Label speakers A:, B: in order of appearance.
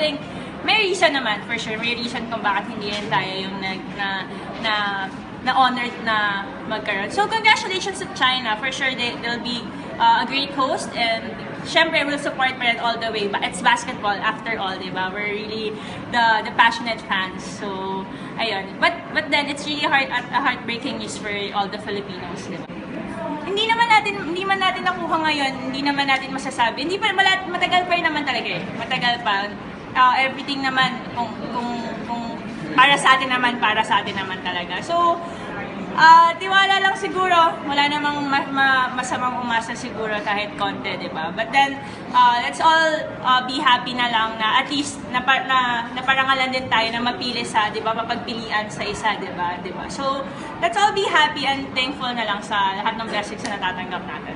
A: think may reason naman, for sure. May reason kung bakit hindi rin tayo yung na-honored na magkaroon. So, congratulations to China. For sure, they'll be a great host, and syempre, we'll support pa rin all the way. But it's basketball after all, di ba? We're really the passionate fans. So, ayun. But then, it's really heartbreaking news for all the Filipinos, di ba? Hindi man natin nakuha ngayon, hindi naman natin masasabi. Hindi pa, matagal pa rin naman talaga eh. Matagal pa. Everything naman, kung para sa atin naman talaga. So, tiwala lang siguro. Wala namang masamang umasa siguro kahit konti, di ba? But then, let's all be happy na lang na at least naparangalan din tayo na mapili sa, di ba, mapagpilian sa isa, di ba? So, let's all be happy and thankful na lang sa lahat ng blessings na natatanggap natin.